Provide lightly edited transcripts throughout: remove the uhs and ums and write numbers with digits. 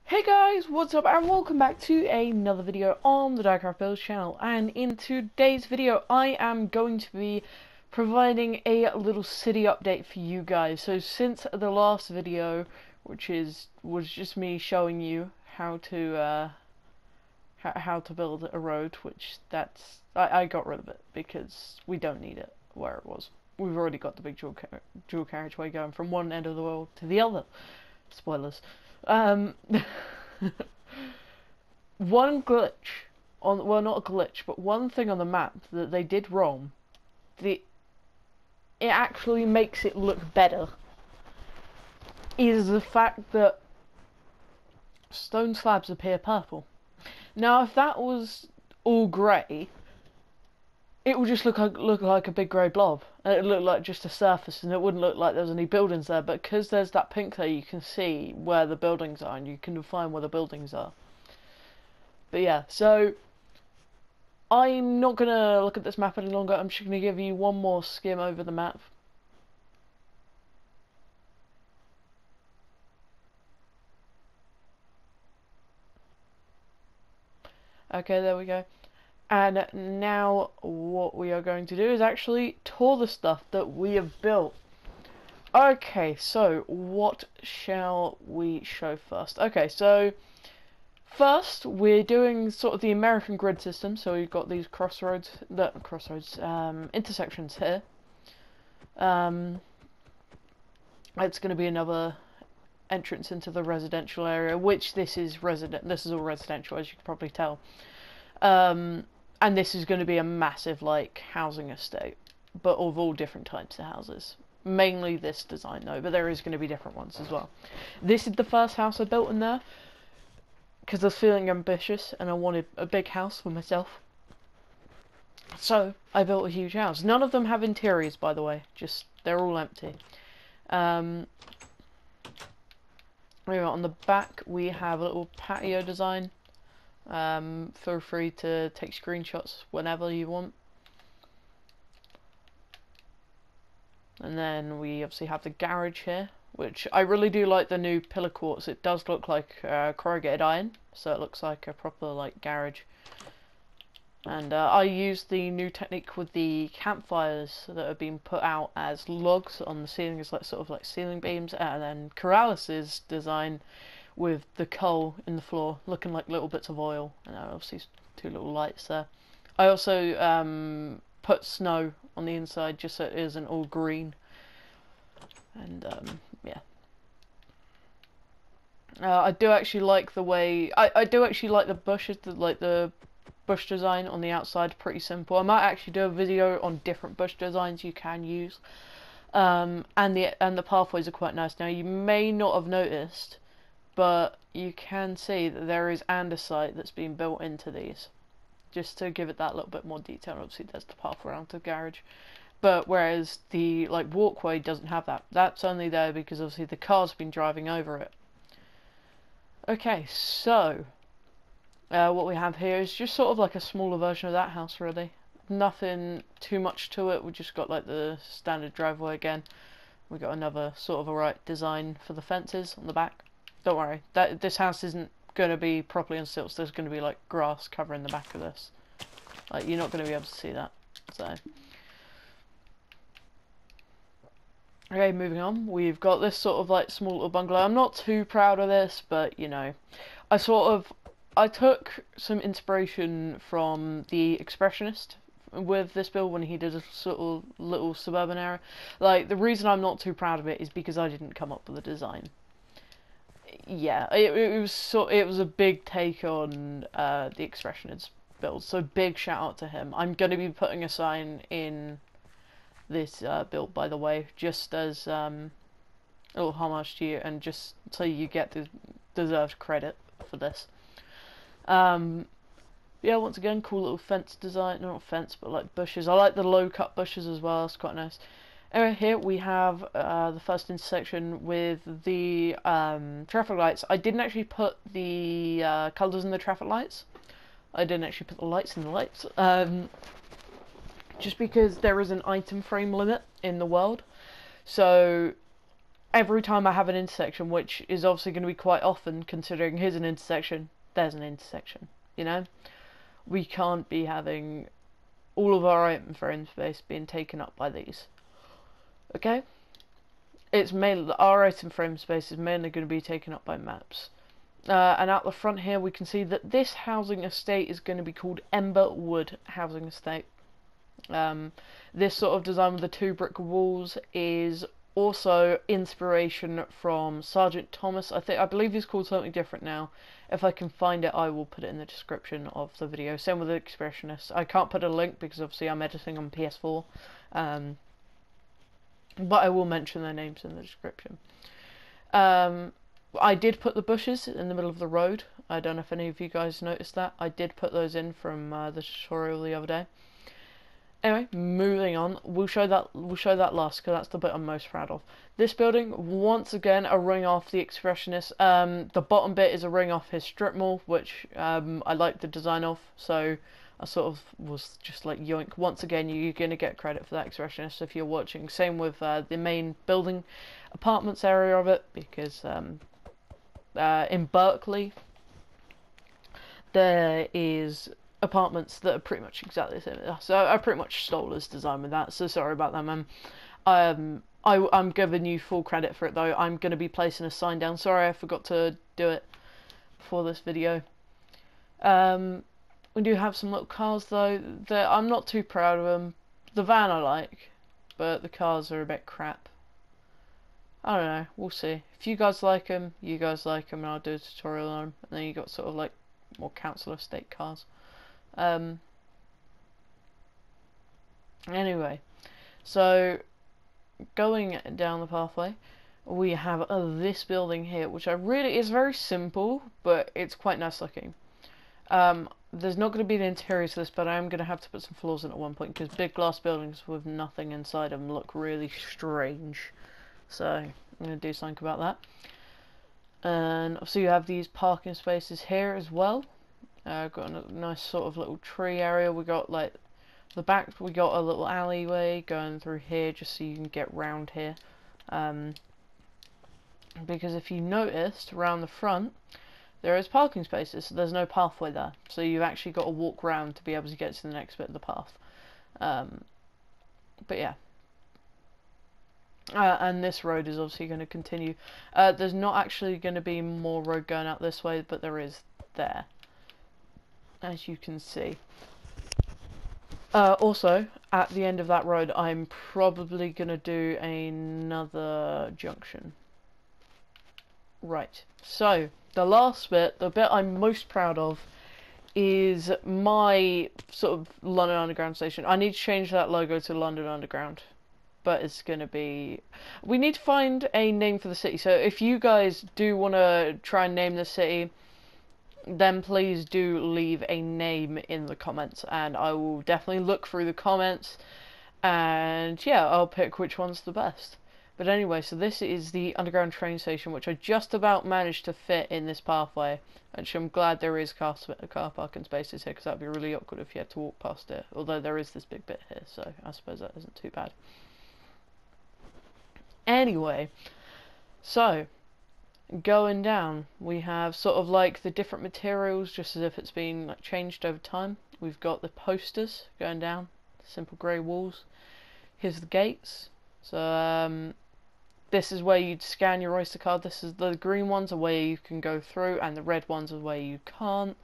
Hey guys, what's up and welcome back to another video on the SHAREfactory channel. And in today's video I am going to be providing a little city update for you guys. So since the last video, which was just me showing you how to build a road, which I got rid of it because we don't need it where it was. We've already got the big dual carriageway going from one end of the world to the other. Spoilers. One glitch on, well, not a glitch, but one thing on the map that they did wrong, it actually makes it look better, is the fact that stone slabs appear purple. Now, if that was all grey, it would just look like a big grey blob, and it would look like just a surface, and it wouldn't look like there was any buildings there. But because there's that pink there, you can see where the buildings are, and you can define where the buildings are. But yeah, so I'm not gonna look at this map any longer. I'm just gonna give you one more skim over the map. Okay, there we go. And now what we are going to do is actually tour the stuff that we have built. Okay, so what shall we show first? Okay, so first we're doing sort of the American grid system. So we've got these intersections here. It's going to be another entrance into the residential area, which this is all residential, as you can probably tell. And this is going to be a massive, like, housing estate, but of all different types of houses. Mainly this design, though, but there is going to be different ones as well. This is the first house I built in there, because I was feeling ambitious, and I wanted a big house for myself. So, I built a huge house. None of them have interiors, by the way. Just, they're all empty. On the back, we have a little patio design. Feel free to take screenshots whenever you want. And then we obviously have the garage here, which I really do like the new pillar quartz. It does look like corrugated iron, so it looks like a proper like garage. And I used the new technique with the campfires that have been put out as logs on the ceiling, as like sort of like ceiling beams, and then Corralis's design with the coal in the floor looking like little bits of oil, and obviously two little lights there. I also put snow on the inside just so it isn't all green. And yeah, I do actually like the way I do actually like the bushes, the bush design on the outside. Pretty simple. I might actually do a video on different bush designs you can use. And the pathways are quite nice. Now, you may not have noticed, but you can see that there is andesite that's been built into these, just to give it that little bit more detail. Obviously there's the path around the garage, but whereas the like walkway doesn't have that. That's only there because obviously the car's been driving over it. Okay, so what we have here is just sort of like a smaller version of that house, really. Nothing too much to it. We just got like the standard driveway again. We got another sort of alright design for the fences on the back. Don't worry, this house isn't going to be properly on stilts. There's going to be like grass covering the back of this. Like, you're not going to be able to see that. So, okay, moving on. We've got this sort of like small little bungalow. I'm not too proud of this, but you know, I took some inspiration from the Expressionist with this build when he did a sort of little suburban area. Like, the reason I'm not too proud of it is because I didn't come up with the design. Yeah, it was a big take on the Expressionist build, so big shout out to him. I'm going to be putting a sign in this build, by the way, just as a little homage to you, and just so you get the deserved credit for this. Yeah, once again, cool little fence design. Not fence, but like bushes. I like the low cut bushes as well. It's quite nice. Anyway, here we have the first intersection with the traffic lights. I didn't actually put the colours in the traffic lights. I didn't actually put the lights in the lights. Just because there is an item frame limit in the world. So every time I have an intersection, which is obviously going to be quite often, considering here's an intersection, there's an intersection, you know? We can't be having all of our item frame space being taken up by these. Okay? It's mainly, our item frame space is mainly going to be taken up by maps. And out the front here we can see that this housing estate is going to be called Ember Wood Housing Estate. This sort of design with the 2 brick walls is also inspiration from Sergeant Thomas. I believe he's called something different now. If I can find it, I will put it in the description of the video. Same with the Expressionist. I can't put a link because obviously I'm editing on PS4. But I will mention their names in the description. I did put the bushes in the middle of the road. I don't know if any of you guys noticed that. I did put those in from the tutorial the other day. Anyway, moving on. We'll show that last because that's the bit I'm most proud of. This building, once again, a ring off the Expressionist. The bottom bit is a ring off his strip mall, which I like the design of. So I sort of was just like yoink. Once again, you're going to get credit for that Expressionist if you're watching. Same with the main building apartments area of it, because in Berkeley there is apartments that are pretty much exactly the same. So I pretty much stole his design with that. So sorry about that, man. I'm giving you full credit for it though. I'm going to be placing a sign down. Sorry, I forgot to do it before this video. We do have some little cars though. I'm not too proud of them. The van I like, but the cars are a bit crap. I don't know. We'll see. If you guys like them, you guys like them, and I'll do a tutorial on them. And then you got sort of like more council estate cars. Anyway, so going down the pathway, we have this building here, which is very simple, but it's quite nice looking. There's not going to be an interior to this, but I am going to have to put some floors in at one point, because big glass buildings with nothing inside them look really strange. So I'm going to do something about that. And obviously you have these parking spaces here as well. Got a nice sort of little tree area. We got like the back, we got a little alleyway going through here just so you can get round here. Because if you noticed around the front there is parking spaces, so there's no pathway there. So you've actually got to walk round to be able to get to the next bit of the path. But yeah. And this road is obviously going to continue. There's not actually going to be more road going out this way, but there is there, as you can see. Also, at the end of that road, I'm probably going to do another junction. Right, so the last bit, the bit I'm most proud of, is my sort of London Underground station. I need to change that logo to London Underground. But it's going to be... We need to find a name for the city. So if you guys do want to try and name the city, then please do leave a name in the comments. And I will definitely look through the comments. And yeah, I'll pick which one's the best. But anyway, so this is the underground train station, which I just about managed to fit in this pathway. Which I'm glad there is car parking spaces here, because that would be really awkward if you had to walk past it. Although there is this big bit here, so I suppose that isn't too bad. Anyway, so going down, we have sort of like the different materials, just as if it's been like changed over time. We've got the posters going down, simple grey walls. Here's the gates. So this is where you'd scan your Oyster card. This is the green ones are where you can go through, and the red ones are where you can't.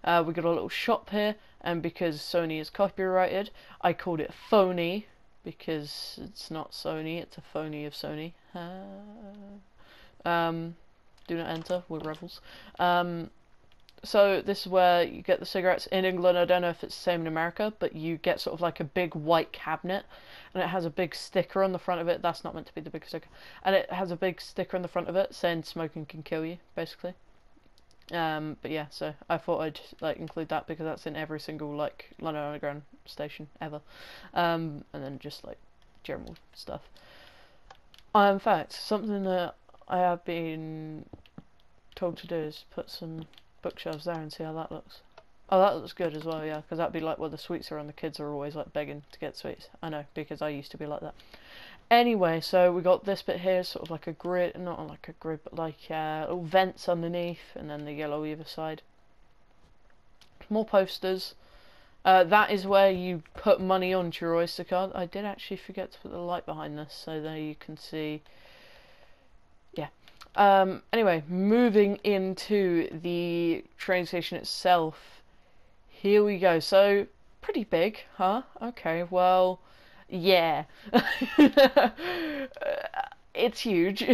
We got a little shop here, and because Sony is copyrighted, I called it Phony. Because it's not Sony, it's a phony of Sony. Do not enter, we're rebels. So this is where you get the cigarettes. In England, I don't know if it's the same in America, but you get sort of like a big white cabinet, and it has a big sticker on the front of it. That's not meant to be the big sticker. And it has a big sticker on the front of it saying smoking can kill you, basically. But yeah, so I thought I'd like include that because that's in every single like London Underground station ever, and then just like general stuff. In fact, something that I have been told to do is put some bookshelves there and see how that looks. Oh, that looks good as well, yeah, because that'd be like where the sweets are and the kids are always like begging to get sweets. I know, because I used to be like that. Anyway, so we got this bit here, sort of like a grid, not like a grid, but like little vents underneath, and then the yellow either side. More posters. That is where you put money onto your Oyster card. I did actually forget to put the light behind this, so there you can see. Yeah. Anyway, moving into the train station itself. Here we go. So, pretty big, huh? Okay, well, yeah. It's huge.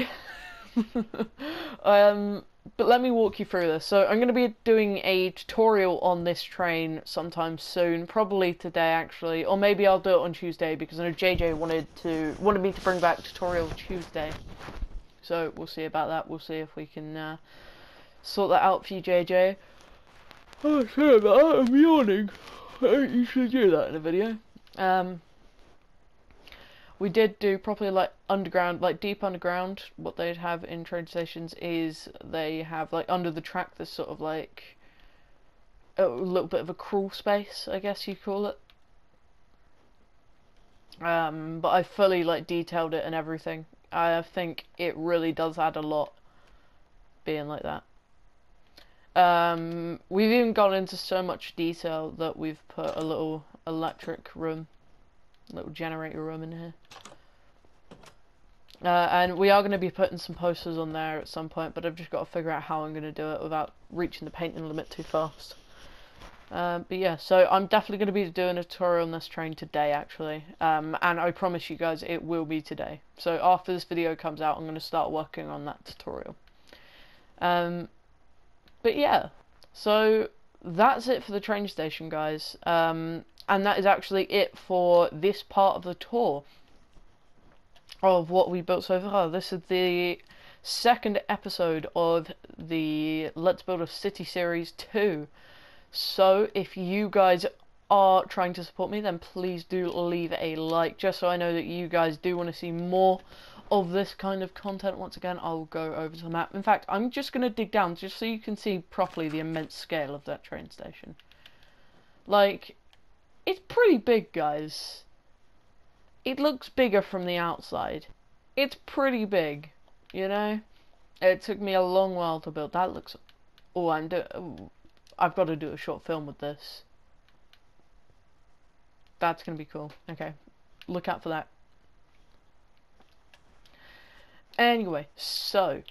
But let me walk you through this. So I'm going to be doing a tutorial on this train sometime soon, probably today actually, or maybe I'll do it on Tuesday because I know JJ wanted me to bring back tutorial Tuesday. So we'll see about that. We'll see if we can sort that out for you, JJ. Oh, sorry about that. I'm yawning. I don't usually do that in a video. We did do properly like underground, like deep underground. What they'd have in train stations is they have like under the track this sort of like a little bit of a crawl space, I guess you call it. But I fully like detailed it and everything. I think it really does add a lot being like that. We've even gone into so much detail that we've put a little electric room, little generator room in here. And we are going to be putting some posters on there at some point, but I've just got to figure out how I'm going to do it without reaching the painting limit too fast. But yeah, so I'm definitely going to be doing a tutorial on this train today, actually. And I promise you guys it will be today. So after this video comes out, I'm going to start working on that tutorial. But yeah, so that's it for the train station, guys. And that is actually it for this part of the tour of what we built so far. This is the second episode of the Let's Build a City Series 2. So if you guys are trying to support me, then please do leave a like, just so I know that you guys do want to see more of this kind of content. Once again, I'll go over to the map. In fact, I'm just going to dig down just so you can see properly the immense scale of that train station. Like, it's pretty big, guys. It looks bigger from the outside. It's pretty big, you know? It took me a long while to build. That looks... Oh, I've got to do a short film with this. That's going to be cool. Okay, look out for that. Anyway, so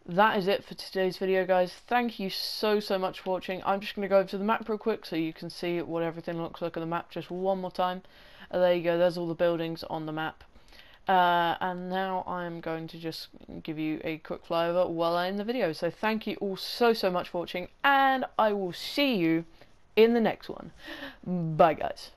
that is it for today's video, guys. Thank you so much for watching. I'm just going to go over to the map real quick so you can see what everything looks like on the map just one more time. There you go, there's all the buildings on the map. And now I'm going to just give you a quick flyover while I end the video. So thank you all so much for watching, and I will see you in the next one. Bye, guys.